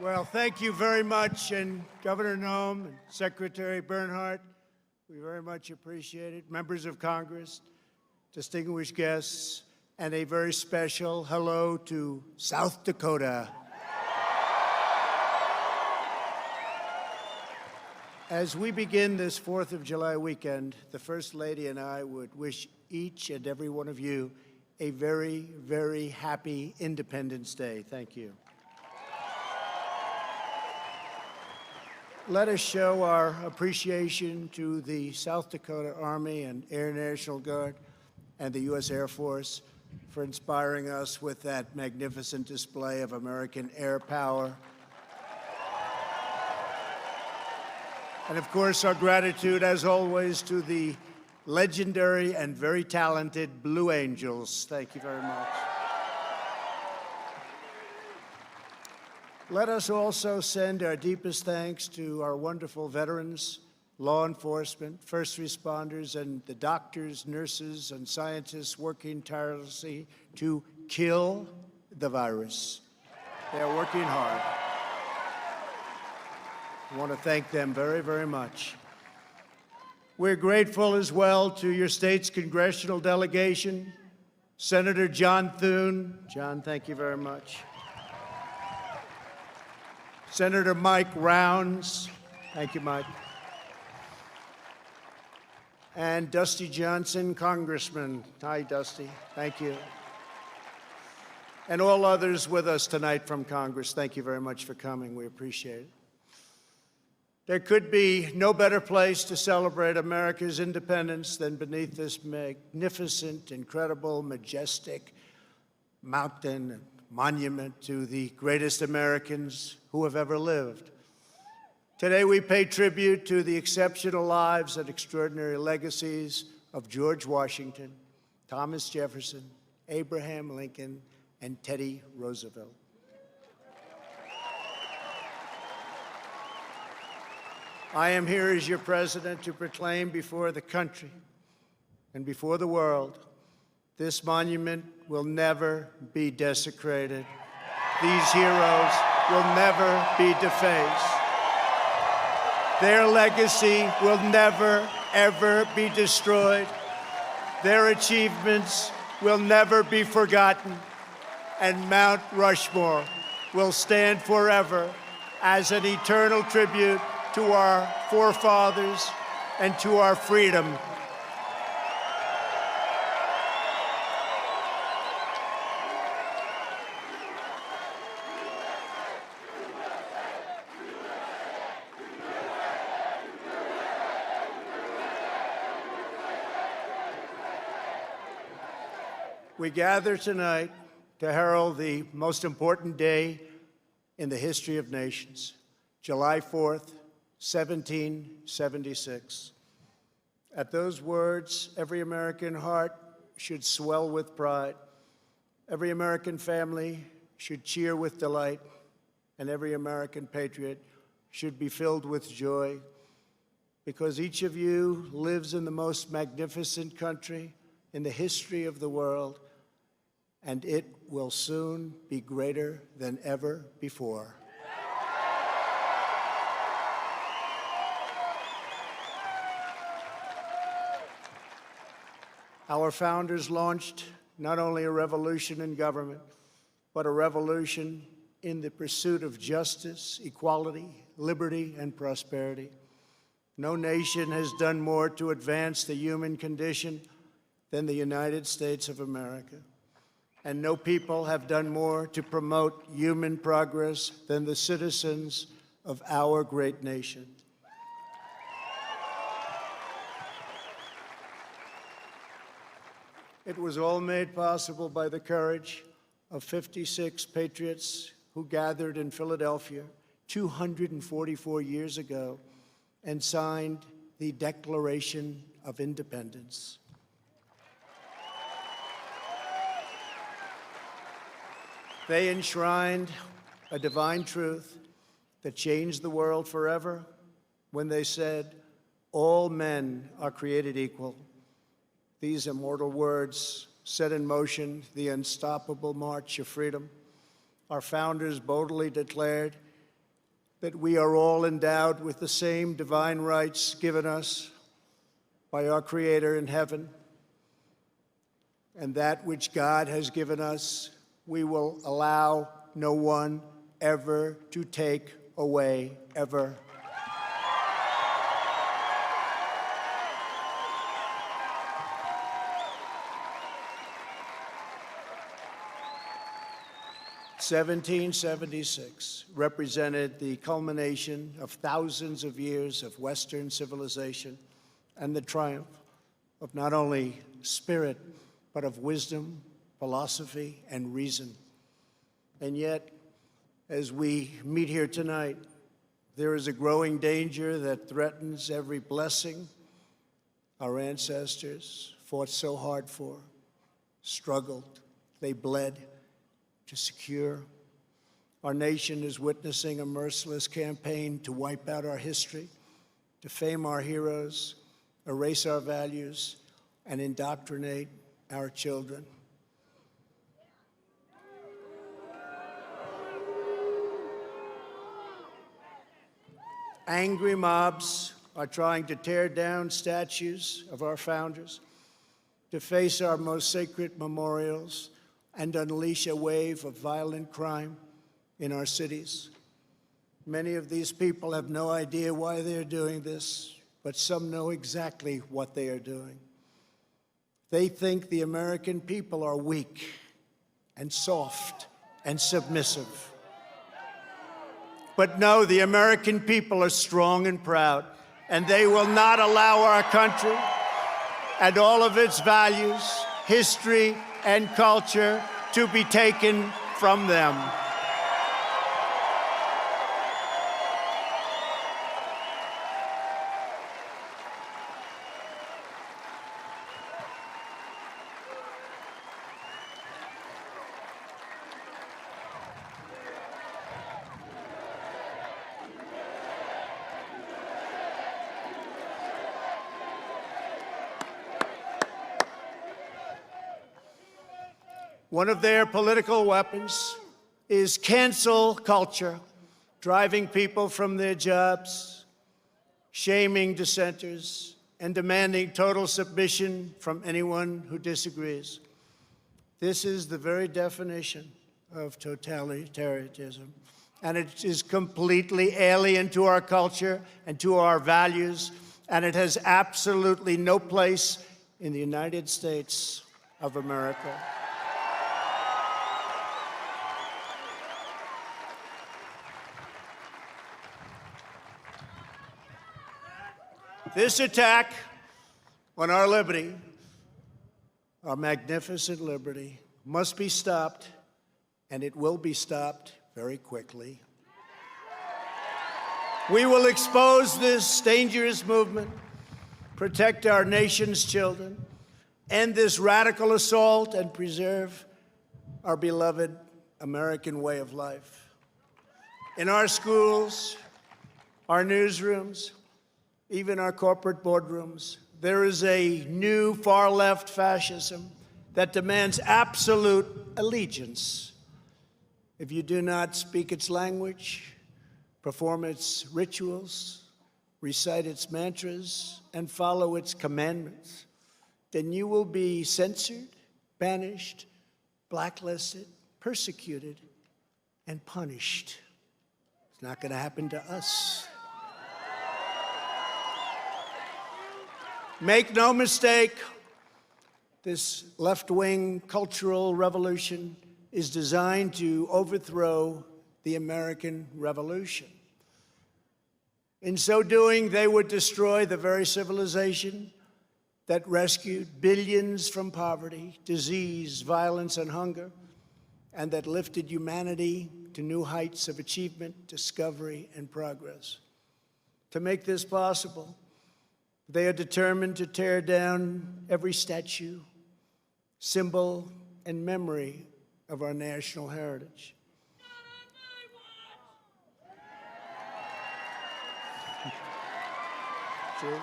Well, thank you very much, and Governor Noem and Secretary Bernhardt, we very much appreciate it. Members of Congress, distinguished guests, and a very special hello to South Dakota. As we begin this 4th of July weekend, the First Lady and I would wish each and every one of you a very, very happy Independence Day. Thank you. Let us show our appreciation to the South Dakota Army and Air National Guard and the U.S. Air Force for inspiring us with that magnificent display of American air power. And of course, our gratitude, as always, to the legendary and very talented Blue Angels. Thank you very much. Let us also send our deepest thanks to our wonderful veterans, law enforcement, first responders, and the doctors, nurses, and scientists working tirelessly to kill the virus. They are working hard. I want to thank them very, very much. We're grateful as well to your state's congressional delegation, Senator John Thune. John, thank you very much. Senator Mike Rounds. Thank you, Mike. And Dusty Johnson, Congressman. Hi, Dusty. Thank you. And all others with us tonight from Congress, thank you very much for coming. We appreciate it. There could be no better place to celebrate America's independence than beneath this magnificent, incredible, majestic mountain and monument to the greatest Americans who have ever lived. Today, we pay tribute to the exceptional lives and extraordinary legacies of George Washington, Thomas Jefferson, Abraham Lincoln, and Teddy Roosevelt. I am here as your president to proclaim before the country and before the world, this monument will never be desecrated. These heroes will never be defaced. Their legacy will never, ever be destroyed. Their achievements will never be forgotten. And Mount Rushmore will stand forever as an eternal tribute to our forefathers and to our freedom. We gather tonight to herald the most important day in the history of nations, July 4th, 1776. At those words, every American heart should swell with pride. Every American family should cheer with delight, and every American patriot should be filled with joy, because each of you lives in the most magnificent country in the history of the world, and it will soon be greater than ever before. Our founders launched not only a revolution in government, but a revolution in the pursuit of justice, equality, liberty, and prosperity. No nation has done more to advance the human condition than the United States of America. And no people have done more to promote human progress than the citizens of our great nation. It was all made possible by the courage of 56 patriots who gathered in Philadelphia 244 years ago and signed the Declaration of Independence. They enshrined a divine truth that changed the world forever when they said, "All men are created equal." These immortal words set in motion the unstoppable march of freedom. Our founders boldly declared, that we are all endowed with the same divine rights given us by our Creator in heaven, and that which God has given us, we will allow no one ever to take away, ever. (1776) represented the culmination of thousands of years of Western civilization and the triumph of not only spirit, but of wisdom, philosophy, and reason. And yet, as we meet here tonight, there is a growing danger that threatens every blessing our ancestors fought so hard for, struggled, they bled to secure. Our nation is witnessing a merciless campaign to wipe out our history, defame our heroes, erase our values, and indoctrinate our children. Angry mobs are trying to tear down statues of our founders, deface our most sacred memorials, and unleash a wave of violent crime in our cities. Many of these people have no idea why they're doing this, but some know exactly what they are doing. They think the American people are weak and soft and submissive. But no, the American people are strong and proud, and they will not allow our country and all of its values, history, and culture to be taken from them. One of their political weapons is cancel culture, driving people from their jobs, shaming dissenters, and demanding total submission from anyone who disagrees. This is the very definition of totalitarianism, and it is completely alien to our culture and to our values, and it has absolutely no place in the United States of America. This attack on our liberty, our magnificent liberty, must be stopped, and it will be stopped very quickly. We will expose this dangerous movement, protect our nation's children, end this radical assault, and preserve our beloved American way of life. In our schools, our newsrooms, even our corporate boardrooms, there is a new far-left fascism that demands absolute allegiance. If you do not speak its language, perform its rituals, recite its mantras, and follow its commandments, then you will be censored, banished, blacklisted, persecuted, and punished. It's not going to happen to us. Make no mistake, this left-wing cultural revolution is designed to overthrow the American Revolution. In so doing, they would destroy the very civilization that rescued billions from poverty, disease, violence, and hunger, and that lifted humanity to new heights of achievement, discovery, and progress. To make this possible, they are determined to tear down every statue, symbol, and memory of our national heritage. True.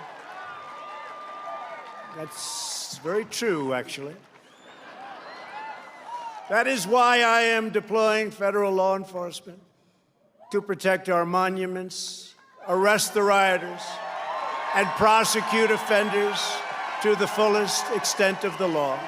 That's very true, actually. That is why I am deploying federal law enforcement to protect our monuments, arrest the rioters, and prosecute offenders to the fullest extent of the law.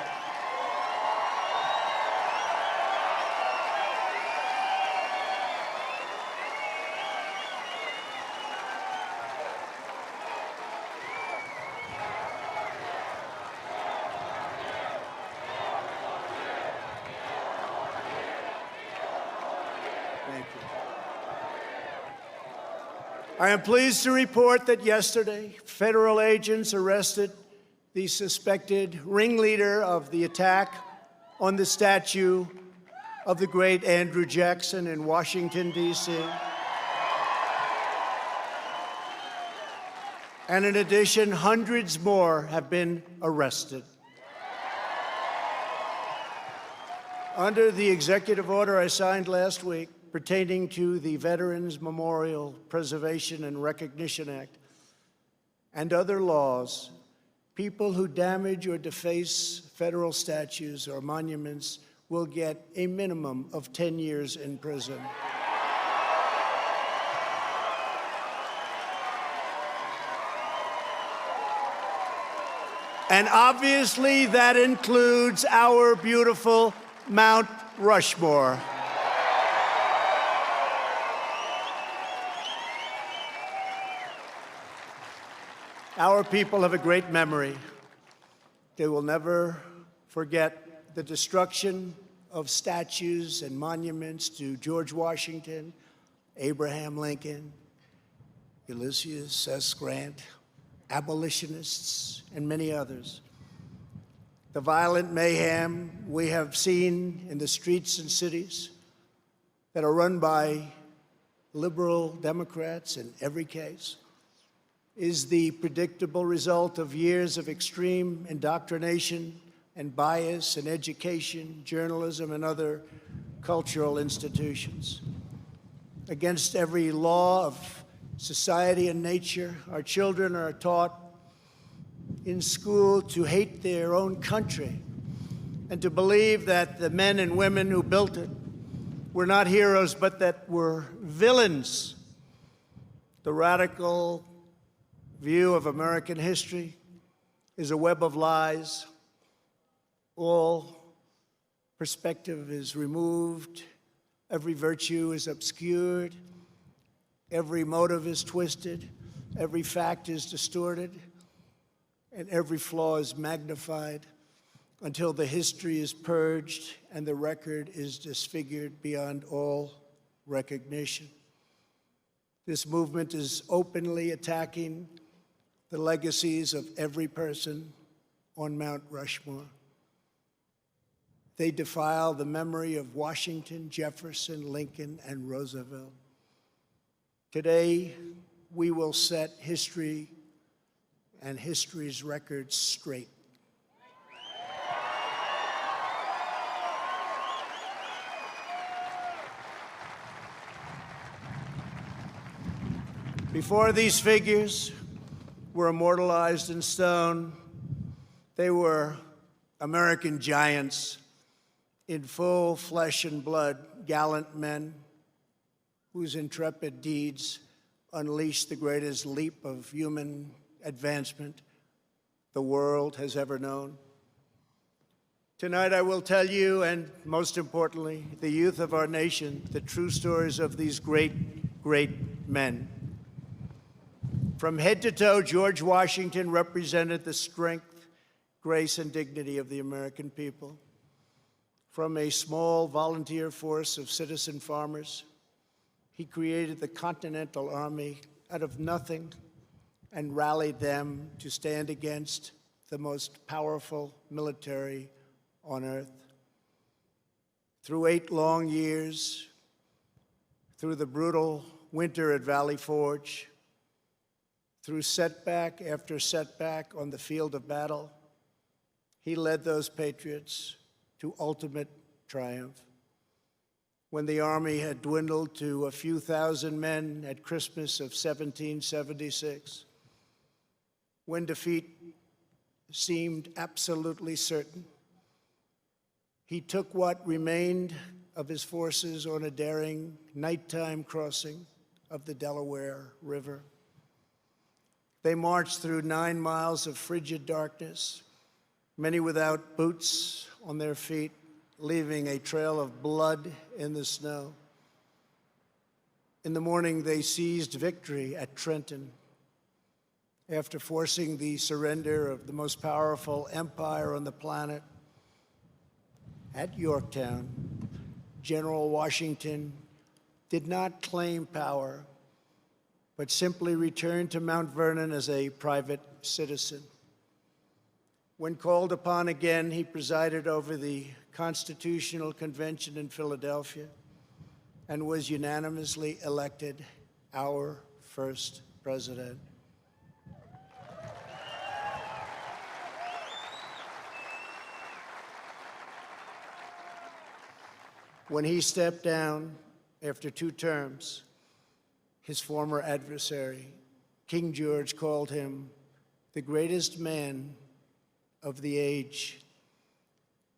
Thank you. I am pleased to report that yesterday, federal agents arrested the suspected ringleader of the attack on the statue of the great Andrew Jackson in Washington, D.C. And in addition, hundreds more have been arrested. Under the executive order I signed last week pertaining to the Veterans Memorial Preservation and Recognition Act and other laws, people who damage or deface federal statues or monuments will get a minimum of 10 years in prison. And obviously that includes our beautiful Mount Rushmore. Our people have a great memory. They will never forget the destruction of statues and monuments to George Washington, Abraham Lincoln, Ulysses S. Grant, abolitionists, and many others. The violent mayhem we have seen in the streets and cities that are run by liberal Democrats in every case is the predictable result of years of extreme indoctrination and bias in education, journalism, and other cultural institutions. Against every law of society and nature, our children are taught in school to hate their own country and to believe that the men and women who built it were not heroes, but that were villains. The radical view of American history is a web of lies. All perspective is removed. Every virtue is obscured. Every motive is twisted. Every fact is distorted. And every flaw is magnified until the history is purged and the record is disfigured beyond all recognition. This movement is openly attacking the legacies of every person on Mount Rushmore. They defile the memory of Washington, Jefferson, Lincoln, and Roosevelt. Today, we will set history and history's records straight. Before these figures were immortalized in stone, they were American giants in full flesh and blood, gallant men whose intrepid deeds unleashed the greatest leap of human advancement the world has ever known. Tonight I will tell you, and most importantly, the youth of our nation, the true stories of these great, great men. From head to toe, George Washington represented the strength, grace, and dignity of the American people. From a small volunteer force of citizen farmers, he created the Continental Army out of nothing and rallied them to stand against the most powerful military on earth. Through 8 long years, through the brutal winter at Valley Forge, through setback after setback on the field of battle, he led those patriots to ultimate triumph. When the Army had dwindled to a few thousand men at Christmas of 1776, when defeat seemed absolutely certain, he took what remained of his forces on a daring nighttime crossing of the Delaware River. They marched through 9 miles of frigid darkness, many without boots on their feet, leaving a trail of blood in the snow. In the morning, they seized victory at Trenton after forcing the surrender of the most powerful empire on the planet. At Yorktown, General Washington did not claim power, but simply returned to Mount Vernon as a private citizen. When called upon again, he presided over the Constitutional Convention in Philadelphia and was unanimously elected our first president. When he stepped down after 2 terms, his former adversary, King George, called him the greatest man of the age.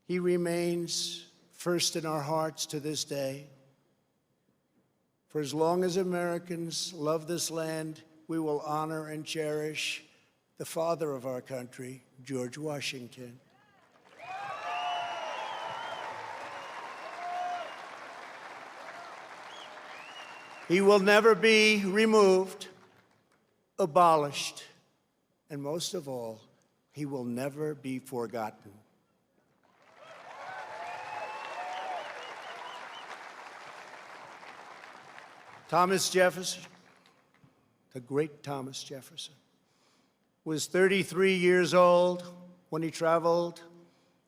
He remains first in our hearts to this day. For as long as Americans love this land, we will honor and cherish the father of our country, George Washington. He will never be removed, abolished, and most of all, he will never be forgotten. Thomas Jefferson, the great Thomas Jefferson, was 33 years old when he traveled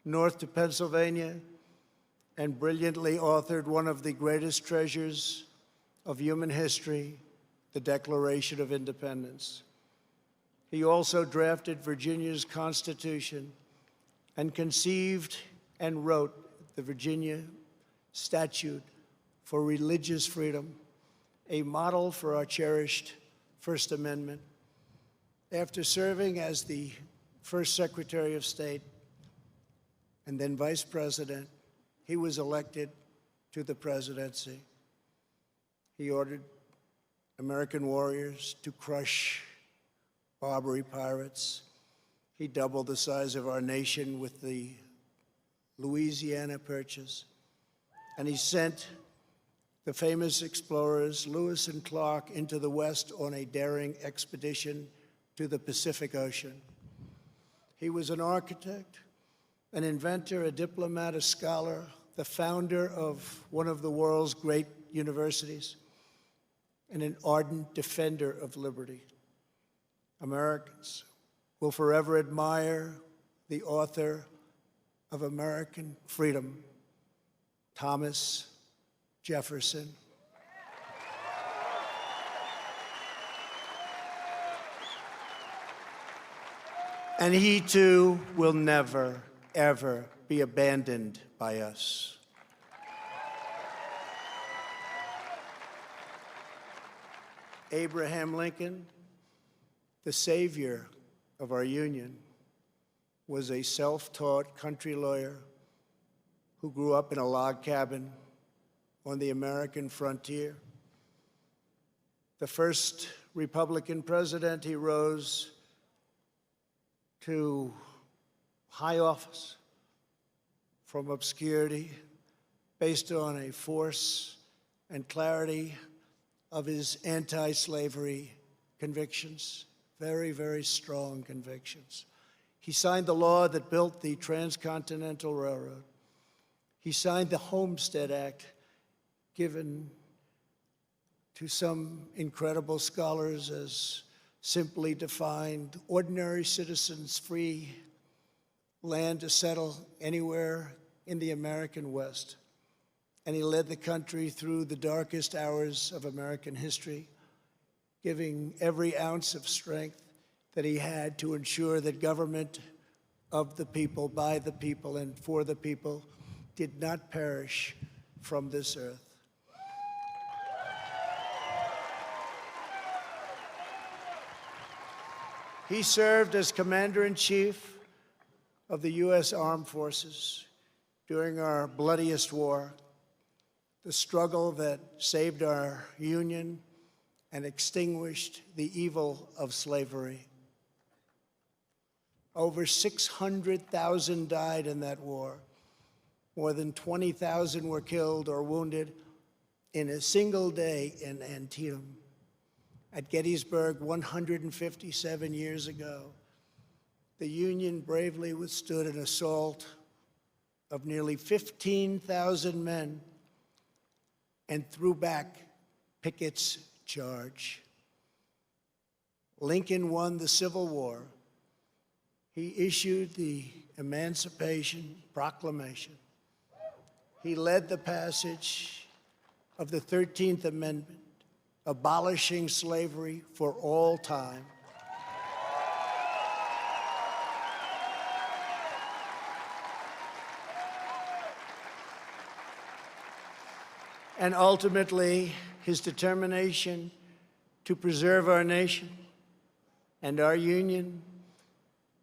north to Pennsylvania and brilliantly authored one of the greatest treasures of human history, the Declaration of Independence. He also drafted Virginia's Constitution and conceived and wrote the Virginia Statute for Religious Freedom, a model for our cherished First Amendment. After serving as the first Secretary of State and then Vice President, he was elected to the presidency. He ordered American warriors to crush Barbary pirates. He doubled the size of our nation with the Louisiana Purchase. And he sent the famous explorers Lewis and Clark into the West on a daring expedition to the Pacific Ocean. He was an architect, an inventor, a diplomat, a scholar, the founder of one of the world's great universities, and an ardent defender of liberty. Americans will forever admire the author of American freedom, Thomas Jefferson. And he too will never, ever be abandoned by us. Abraham Lincoln, the savior of our Union, was a self-taught country lawyer who grew up in a log cabin on the American frontier. The first Republican president, he rose to high office from obscurity based on a force and clarity of his anti-slavery convictions, very, very strong convictions. He signed the law that built the Transcontinental Railroad. He signed the Homestead Act, given to some incredible scholars as simply defined ordinary citizens free land to settle anywhere in the American West. And he led the country through the darkest hours of American history, giving every ounce of strength that he had to ensure that government of the people, by the people, and for the people did not perish from this earth. He served as Commander-in-Chief of the U.S. Armed Forces during our bloodiest war. the struggle that saved our Union and extinguished the evil of slavery. Over 600,000 died in that war. More than 20,000 were killed or wounded in a single day in Antietam. At Gettysburg 157 years ago, the Union bravely withstood an assault of nearly 15,000 men and threw back Pickett's charge. Lincoln won the Civil War. He issued the Emancipation Proclamation. He led the passage of the 13th Amendment, abolishing slavery for all time. And ultimately, his determination to preserve our nation and our Union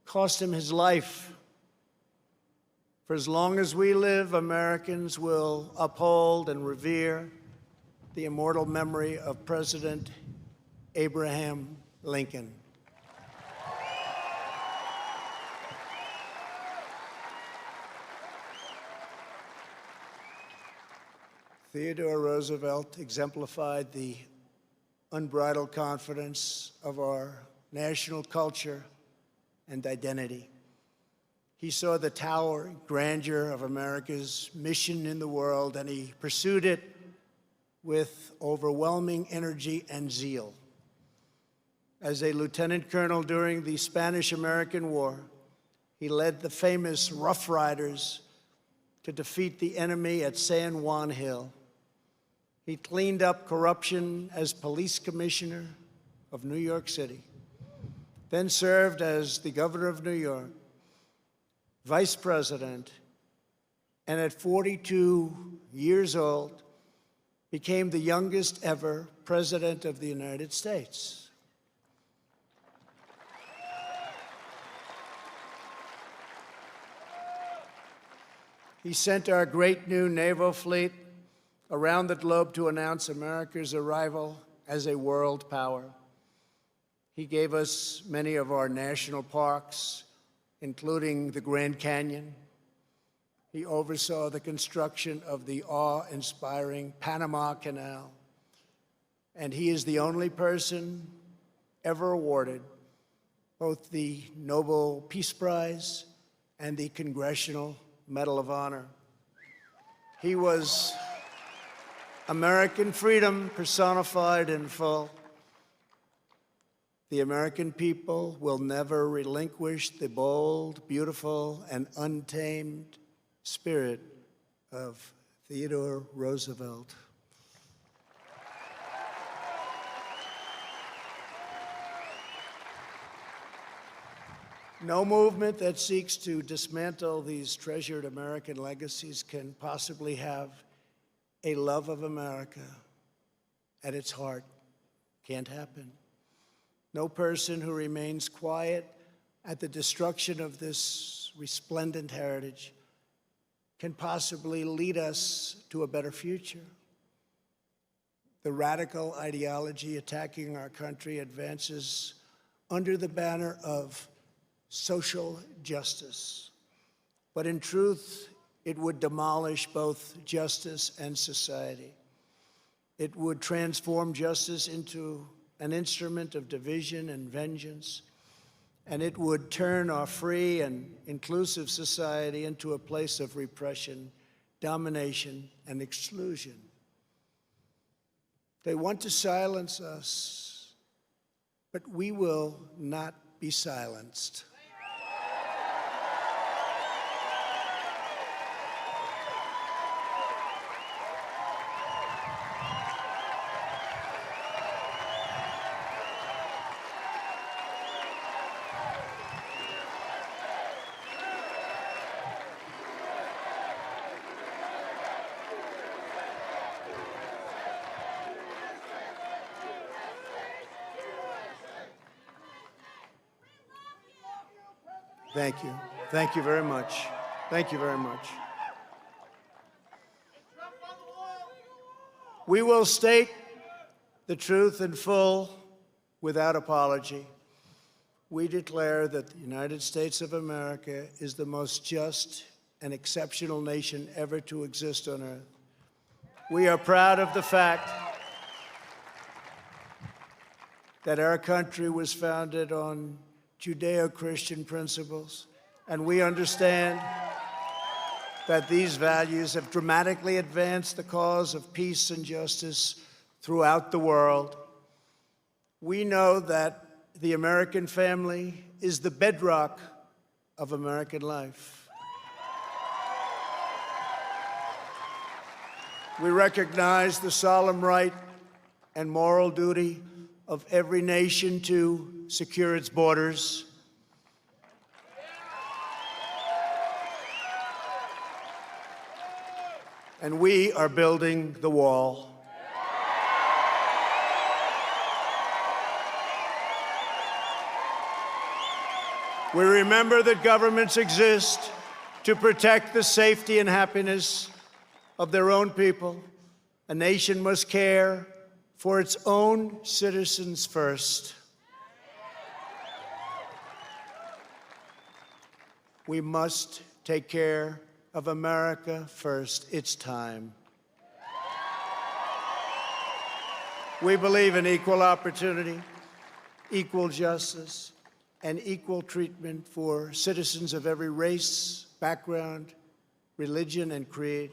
cost him his life. For as long as we live, Americans will uphold and revere the immortal memory of President Abraham Lincoln. Theodore Roosevelt exemplified the unbridled confidence of our national culture and identity. He saw the towering grandeur of America's mission in the world, and he pursued it with overwhelming energy and zeal. As a lieutenant colonel during the Spanish-American War, he led the famous Rough Riders to defeat the enemy at San Juan Hill. He cleaned up corruption as police commissioner of New York City, then served as the governor of New York, vice president, and at 42 years old, became the youngest ever president of the United States. He sent our great new naval fleet around the globe to announce America's arrival as a world power. He gave us many of our national parks, including the Grand Canyon. He oversaw the construction of the awe-inspiring Panama Canal. And he is the only person ever awarded both the Nobel Peace Prize and the Congressional Medal of Honor. He was American freedom personified in full. The American people will never relinquish the bold, beautiful, and untamed spirit of Theodore Roosevelt. No movement that seeks to dismantle these treasured American legacies can possibly have a love of America at its heart. Can't happen. No person who remains quiet at the destruction of this resplendent heritage can possibly lead us to a better future. The radical ideology attacking our country advances under the banner of social justice. But in truth, it would demolish both justice and society. It would transform justice into an instrument of division and vengeance, and it would turn our free and inclusive society into a place of repression, domination, and exclusion. They want to silence us, but we will not be silenced. Thank you. Thank you very much. Thank you very much. We will state the truth in full without apology. We declare that the United States of America is the most just and exceptional nation ever to exist on earth. We are proud of the fact that our country was founded on Judeo-Christian principles, and we understand that these values have dramatically advanced the cause of peace and justice throughout the world. We know that the American family is the bedrock of American life. We recognize the solemn right and moral duty of every nation to secure its borders. And we are building the wall. We remember that governments exist to protect the safety and happiness of their own people. A nation must care for its own citizens first. We must take care of America first. It's time. We believe in equal opportunity, equal justice, and equal treatment for citizens of every race, background, religion, and creed.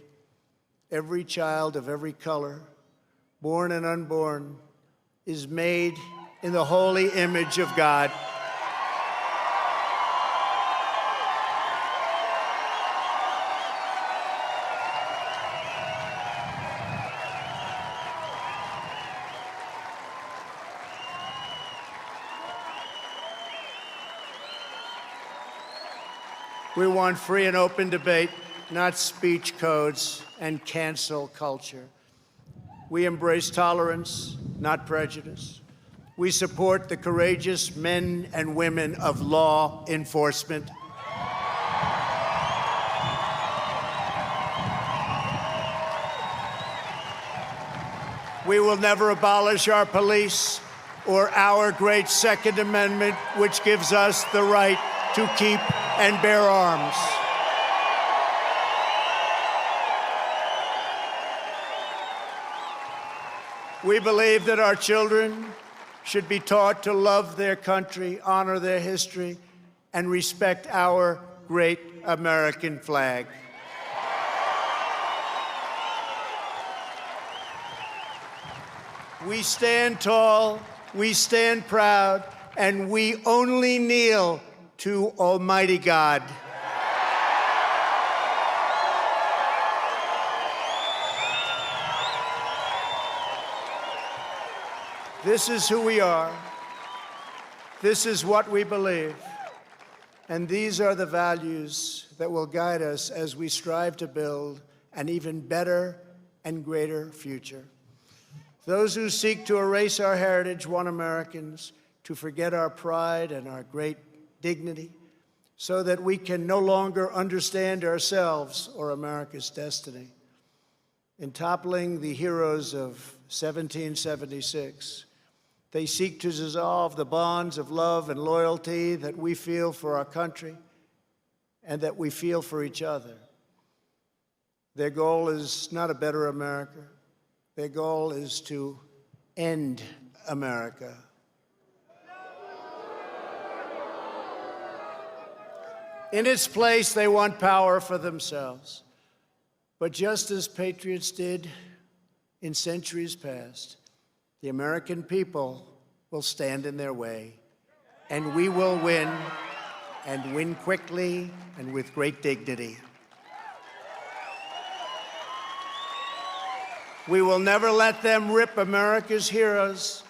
Every child of every color, born and unborn, is made in the holy image of God. We want free and open debate, not speech codes and cancel culture. We embrace tolerance, not prejudice. We support the courageous men and women of law enforcement. We will never abolish our police or our great Second Amendment, which gives us the right to keep and bear arms. We believe that our children should be taught to love their country, honor their history, and respect our great American flag. We stand tall, we stand proud, and we only kneel to Almighty God. This is who we are. This is what we believe. And these are the values that will guide us as we strive to build an even better and greater future. Those who seek to erase our heritage want Americans to forget our pride and our great dignity so that we can no longer understand ourselves or America's destiny. In toppling the heroes of 1776, they seek to dissolve the bonds of love and loyalty that we feel for our country and that we feel for each other. Their goal is not a better America. Their goal is to end America. In its place, they want power for themselves. But just as patriots did in centuries past, the American people will stand in their way, and we will win, and win quickly and with great dignity. We will never let them rip America's heroes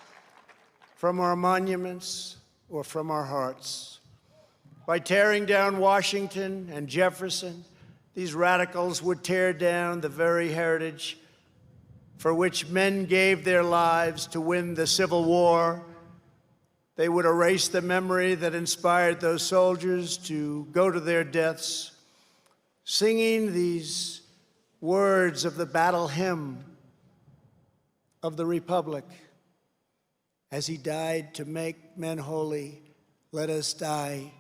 from our monuments or from our hearts. By tearing down Washington and Jefferson, these radicals would tear down the very heritage for which men gave their lives to win the Civil War. They would erase the memory that inspired those soldiers to go to their deaths, singing these words of the battle hymn: of the Republic. As he died to make men holy, let us die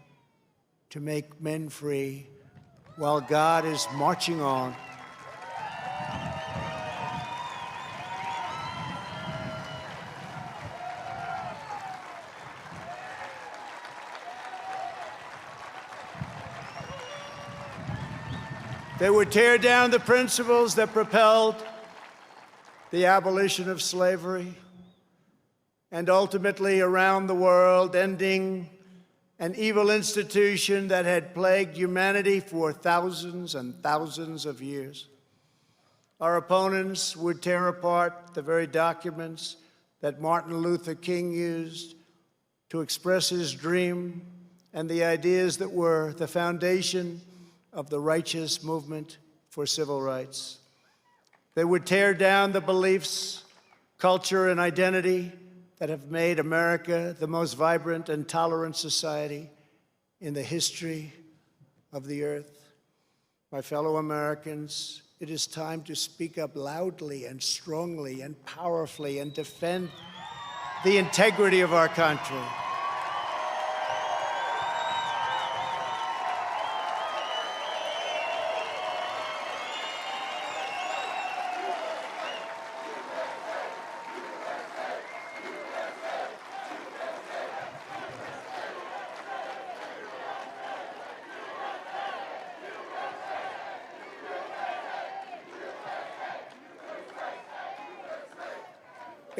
to make men free while God is marching on. They would tear down the principles that propelled the abolition of slavery and ultimately around the world, ending an evil institution that had plagued humanity for thousands and thousands of years. Our opponents would tear apart the very documents that Martin Luther King used to express his dream and the ideas that were the foundation of the righteous movement for civil rights. They would tear down the beliefs, culture, and identity that have made America the most vibrant and tolerant society in the history of the earth. My fellow Americans, it is time to speak up loudly and strongly and powerfully and defend the integrity of our country.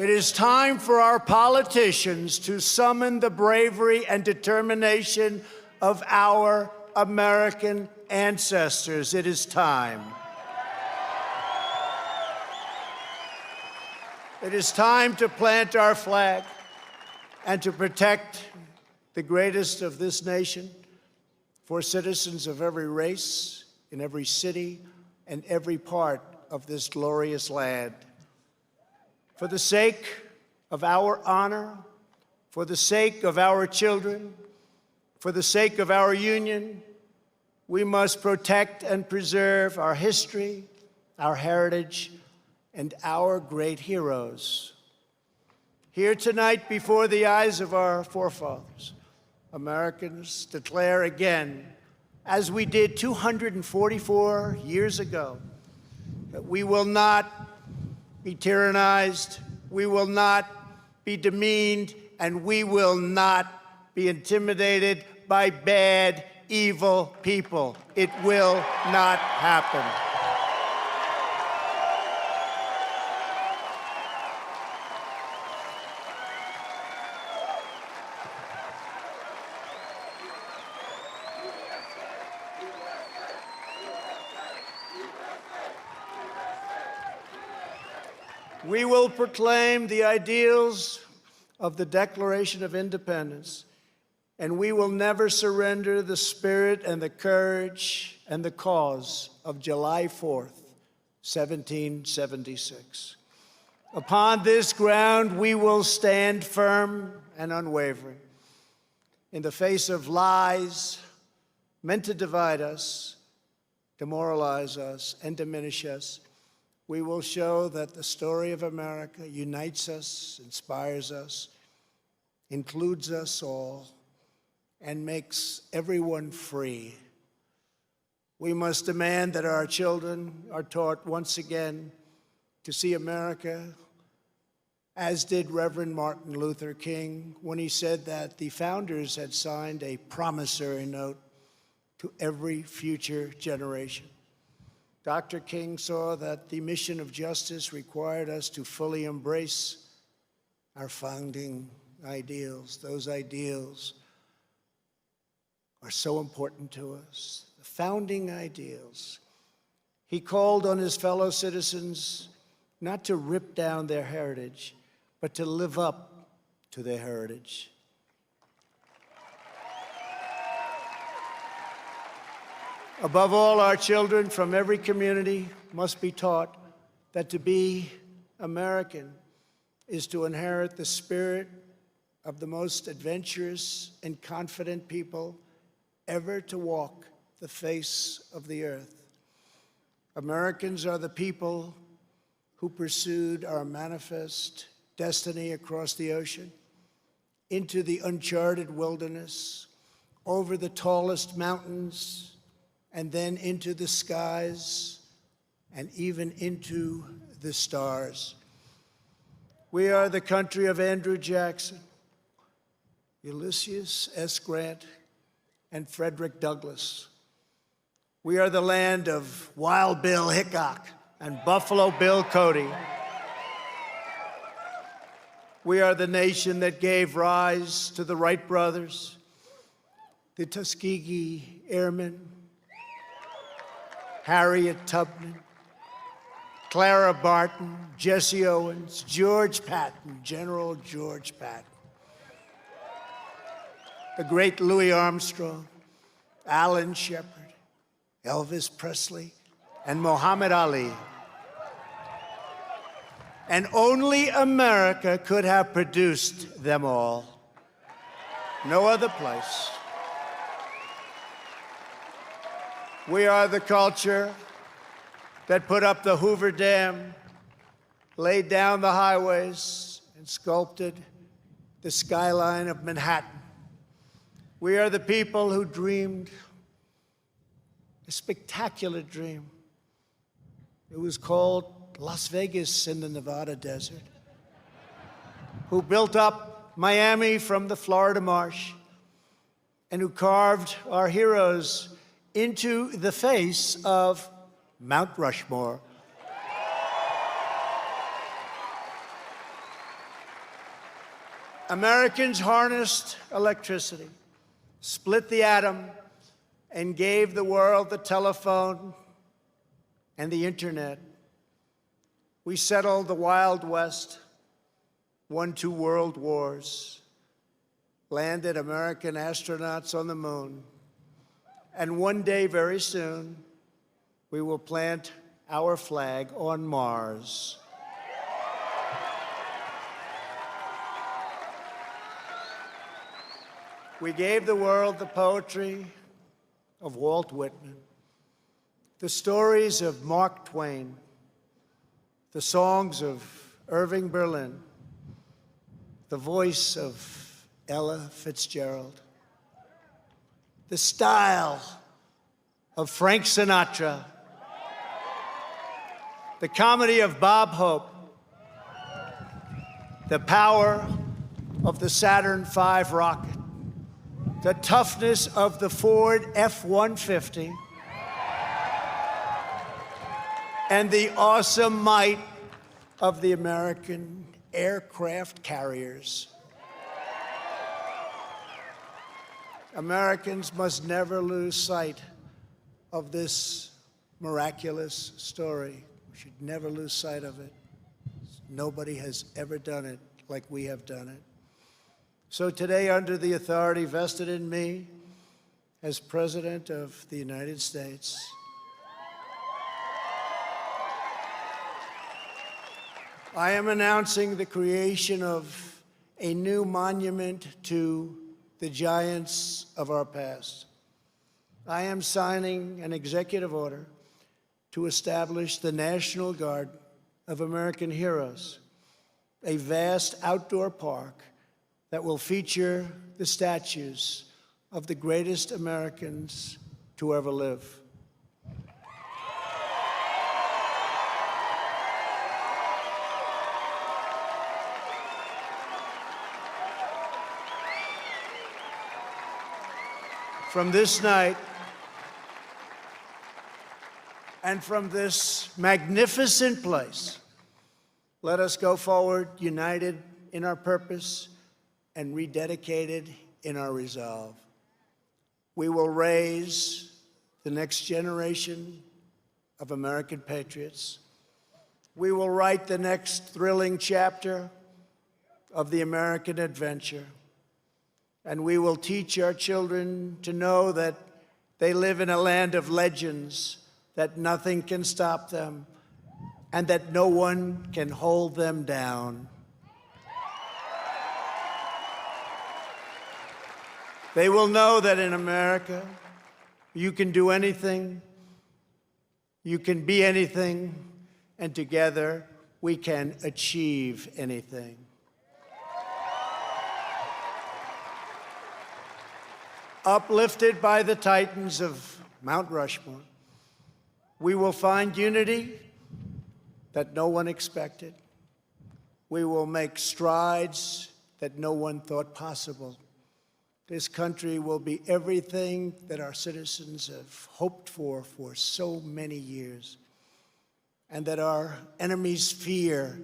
It is time for our politicians to summon the bravery and determination of our American ancestors. It is time. It is time to plant our flag and to protect the greatest of this nation for citizens of every race, in every city, and every part of this glorious land. For the sake of our honor, for the sake of our children, for the sake of our union, we must protect and preserve our history, our heritage, and our great heroes. Here tonight, before the eyes of our forefathers, Americans declare again, as we did 244 years ago, that we will not be tyrannized, we will not be demeaned, and we will not be intimidated by bad, evil people. It will not happen. We will proclaim the ideals of the Declaration of Independence, and we will never surrender the spirit and the courage and the cause of July 4th, 1776. Upon this ground, we will stand firm and unwavering. In the face of lies meant to divide us, demoralize us, and diminish us, we will show that the story of America unites us, inspires us, includes us all, and makes everyone free. We must demand that our children are taught once again to see America, as did Reverend Martin Luther King when he said that the founders had signed a promissory note to every future generation. Dr. King saw that the mission of justice required us to fully embrace our founding ideals. Those ideals are so important to us, the founding ideals. He called on his fellow citizens not to rip down their heritage, but to live up to their heritage. Above all, our children from every community must be taught that to be American is to inherit the spirit of the most adventurous and confident people ever to walk the face of the earth. Americans are the people who pursued our manifest destiny across the ocean, into the uncharted wilderness, over the tallest mountains, and then into the skies, and even into the stars. We are the country of Andrew Jackson, Ulysses S. Grant, and Frederick Douglass. We are the land of Wild Bill Hickok and Buffalo Bill Cody. We are the nation that gave rise to the Wright brothers, the Tuskegee Airmen, Harriet Tubman, Clara Barton, Jesse Owens, George Patton, General George Patton, the great Louis Armstrong, Alan Shepard, Elvis Presley, and Muhammad Ali. And only America could have produced them all. No other place. We are the culture that put up the Hoover Dam, laid down the highways, and sculpted the skyline of Manhattan. We are the people who dreamed a spectacular dream. It was called Las Vegas in the Nevada desert, who built up Miami from the Florida marsh, and who carved our heroes into the face of Mount Rushmore. Americans harnessed electricity, split the atom, and gave the world the telephone and the internet. We settled the Wild West, won 2 world wars, landed American astronauts on the moon, and one day, very soon, we will plant our flag on Mars. We gave the world the poetry of Walt Whitman, the stories of Mark Twain, the songs of Irving Berlin, the voice of Ella Fitzgerald, the style of Frank Sinatra, the comedy of Bob Hope, the power of the Saturn V rocket, the toughness of the Ford F-150, and the awesome might of the American aircraft carriers. Americans must never lose sight of this miraculous story. We should never lose sight of it. Nobody has ever done it like we have done it. So today, under the authority vested in me as President of the United States, I am announcing the creation of a new monument to the giants of our past. I am signing an executive order to establish the National Guard of American Heroes, a vast outdoor park that will feature the statues of the greatest Americans to ever live. From this night and from this magnificent place, let us go forward united in our purpose and rededicated in our resolve. We will raise the next generation of American patriots. We will write the next thrilling chapter of the American adventure. And we will teach our children to know that they live in a land of legends, that nothing can stop them, and that no one can hold them down. They will know that in America, you can do anything, you can be anything, and together we can achieve anything. Uplifted by the titans of Mount Rushmore, we will find unity that no one expected. We will make strides that no one thought possible. This country will be everything that our citizens have hoped for so many years, and that our enemies fear,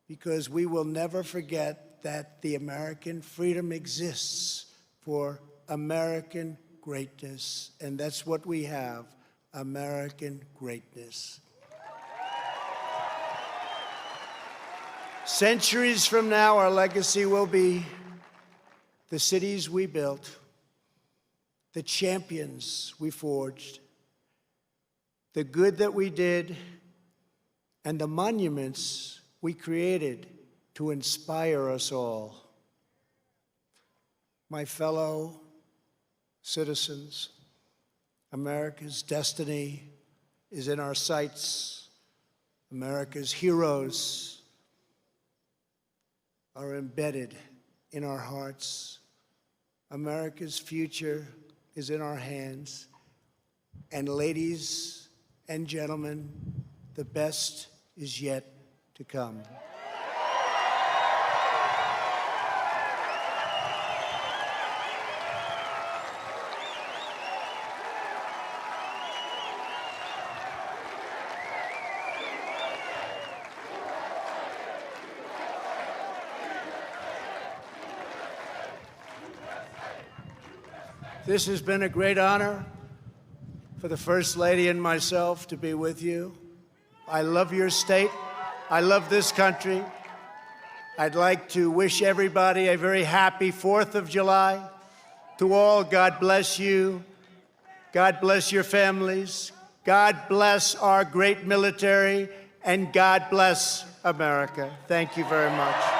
because we will never forget that the American freedom exists for American greatness, and that's what we have, American greatness. Centuries from now, our legacy will be the cities we built, the champions we forged, the good that we did, and the monuments we created to inspire us all. My fellow citizens, America's destiny is in our sights. America's heroes are embedded in our hearts. America's future is in our hands. And ladies and gentlemen, the best is yet to come. This has been a great honor for the First Lady and myself to be with you. I love your state. I love this country. I'd like to wish everybody a very happy 4th of July. To all, God bless you. God bless your families. God bless our great military. And God bless America. Thank you very much.